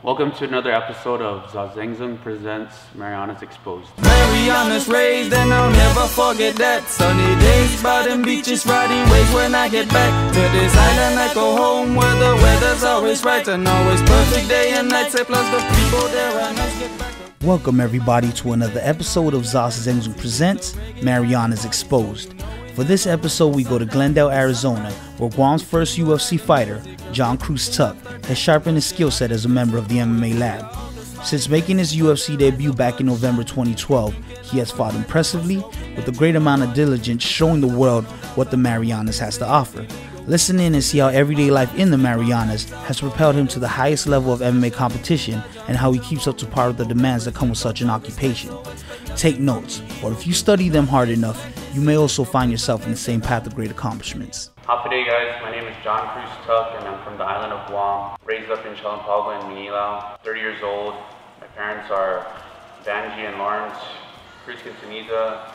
Welcome to another episode of ZosZengZung presents MarianaZ Exposed. Marianas raised and I'll never forget that. Sunny days by them beaches, riding waves when I get back to this island. I go home where the weather's always right and always perfect day and night. Say plus the people there I nice get back. Welcome everybody to another episode of ZosZengZung presents MarianaZ Exposed. For this episode, we go to Glendale, Arizona, where Guam's first UFC fighter, Jon Cruz, has sharpened his skill set as a member of the MMA Lab. Since making his UFC debut back in November 2012, he has fought impressively with a great amount of diligence, showing the world what the Marianas has to offer. Listen in and see how everyday life in the Marianas has propelled him to the highest level of MMA competition and how he keeps up to par with the demands that come with such an occupation. Take notes, or if you study them hard enough, you may also find yourself in the same path of great accomplishments. How's today, guys? My name is Jon Cruz and I'm from the island of Guam. Raised up in Champagua and Lina'la, 30 years old. My parents are Vanji and Lawrence Cruz Quintanilla,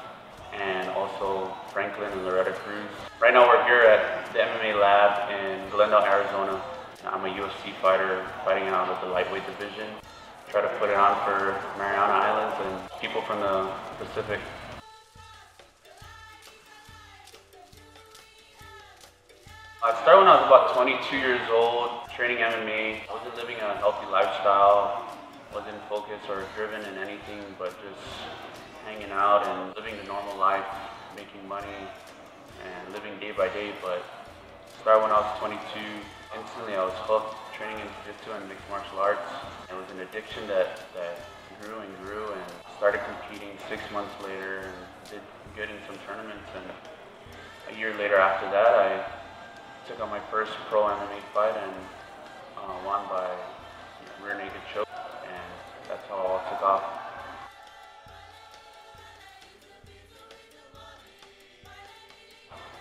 and also Franklin and Loretta Cruz. Right now we're here at the MMA Lab in Glendale, Arizona. I'm a UFC fighter fighting out of the lightweight division. Try to put it on for Mariana Islands and people from the Pacific. I started when I was about 22 years old, training MMA. I wasn't living a healthy lifestyle, wasn't focused or driven in anything but just hanging out and living the normal life, making money and living day by day. But started when I was 22. Instantly I was hooked, training in jiu-jitsu and mixed martial arts. It was an addiction that grew and grew, and started competing 6 months later and did good in some tournaments. And a year later after that, I took on my first pro MMA fight and won by rear naked choke, and that's how it all took off.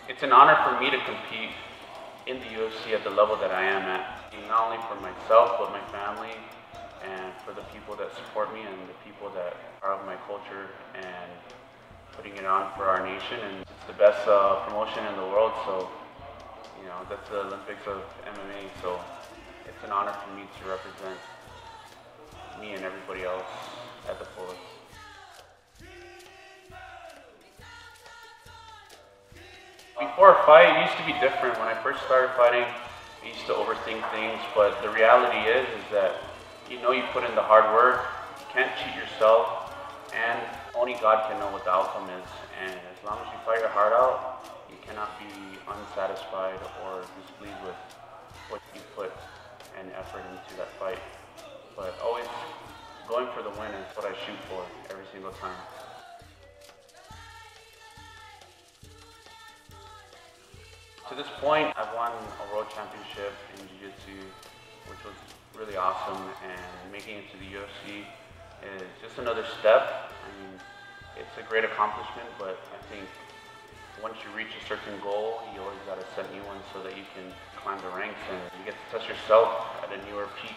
It's an honor for me to compete in the UFC at the level that I am at, not only for myself but my family and for the people that support me and the people that are of my culture, and putting it on for our nation. And it's the best promotion in the world, so you know, that's the Olympics of MMA, so it's an honor for me to represent me and everybody else at the fullest. Before a fight, it used to be different. When I first started fighting, I used to overthink things, but the reality is that you know you put in the hard work, you can't cheat yourself, and only God can know what the outcome is. And as long as you fight your heart out, you cannot be unsatisfied or displeased with what you put and effort into that fight. But always going for the win is what I shoot for every single time. To this point, I've won a world championship in jiu-jitsu, which was really awesome, and making it to the UFC is just another step. I mean, it's a great accomplishment, but I think once you reach a certain goal, you always got to set new ones so that you can climb the ranks and you get to test yourself at a newer peak.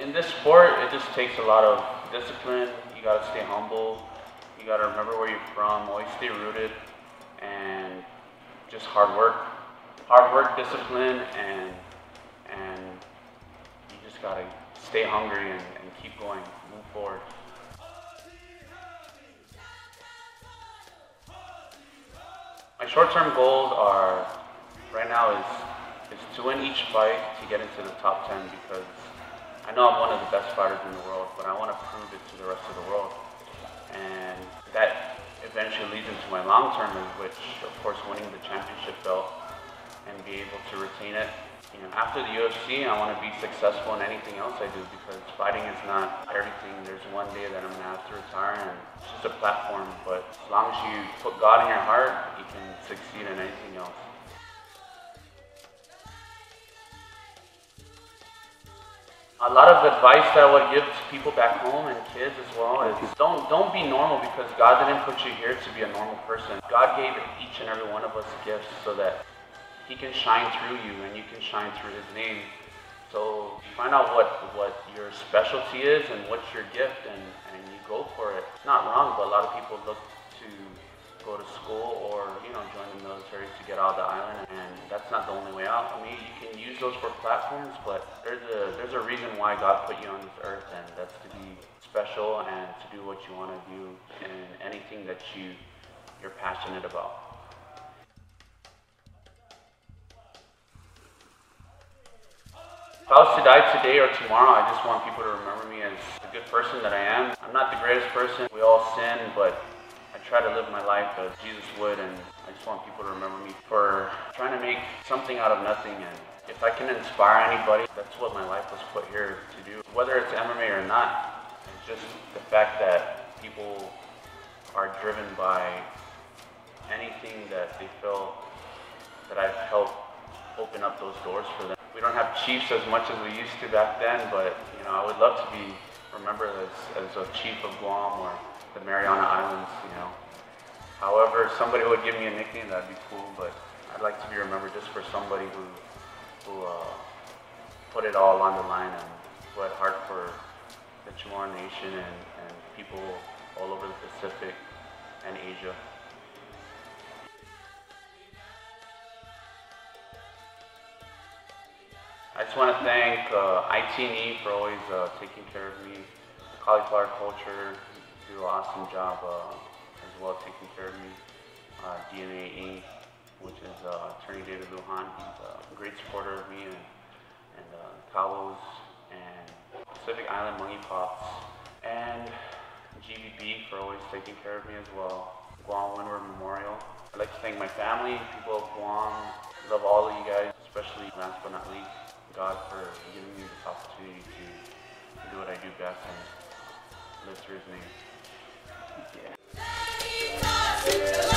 In this sport, it just takes a lot of discipline. You got to stay humble. You got to remember where you're from, always stay rooted, and just hard work. Hard work, discipline, and you just got to stay hungry and keep going, move forward. My short-term goals are, right now, is to win each fight to get into the top 10, because I know I'm one of the best fighters in the world, but I want to prove it to the rest of the world. And that eventually leads into my long-term, which, of course, winning the championship belt and be able to retain it. You know, after the UFC, I want to be successful in anything else I do, because fighting is not everything. There's one day that I'm going to have to retire, and it's just a platform. But as long as you put God in your heart, you can succeed in anything else. A lot of advice that I would give to people back home and kids as well is don't be normal, because God didn't put you here to be a normal person. God gave each and every one of us gifts so that He can shine through you and you can shine through His name. So find out what your specialty is and what's your gift, and you go for it. It's not wrong, but a lot of people look to go to school or, join the military to get out of the island. And that's not the only way out. I mean, you can use those for platforms, but there's a reason why God put you on this earth, and that's to be special and to do what you want to do in anything that you're passionate about. If I was to die today or tomorrow, I just want people to remember me as the good person that I am. I'm not the greatest person. We all sin, but I try to live my life as Jesus would, and I just want people to remember me for trying to make something out of nothing. And if I can inspire anybody, that's what my life was put here to do. Whether it's MMA or not, it's just the fact that people are driven by anything that they feel that I've helped open up those doors for them. We don't have chiefs as much as we used to back then, but I would love to be remembered as a chief of Guam or the Mariana Islands. However somebody would give me a nickname, that'd be cool, but I'd like to be remembered just for somebody who put it all on the line and who had heart for the Chamorro Nation and people all over the Pacific and Asia. I just want to thank IT&E for always taking care of me. The cauliflower culture do an awesome job as well taking care of me. DNA Inc., which is Attorney David Lujan, he's a great supporter of me, and Cabos and Pacific Island Monkey Pops, and GBB for always taking care of me as well. Guam Windward Memorial. I'd like to thank my family, people of Guam. I love all of you guys, especially last but not least, God for giving me this opportunity to do what I do best and live through His name. Yeah.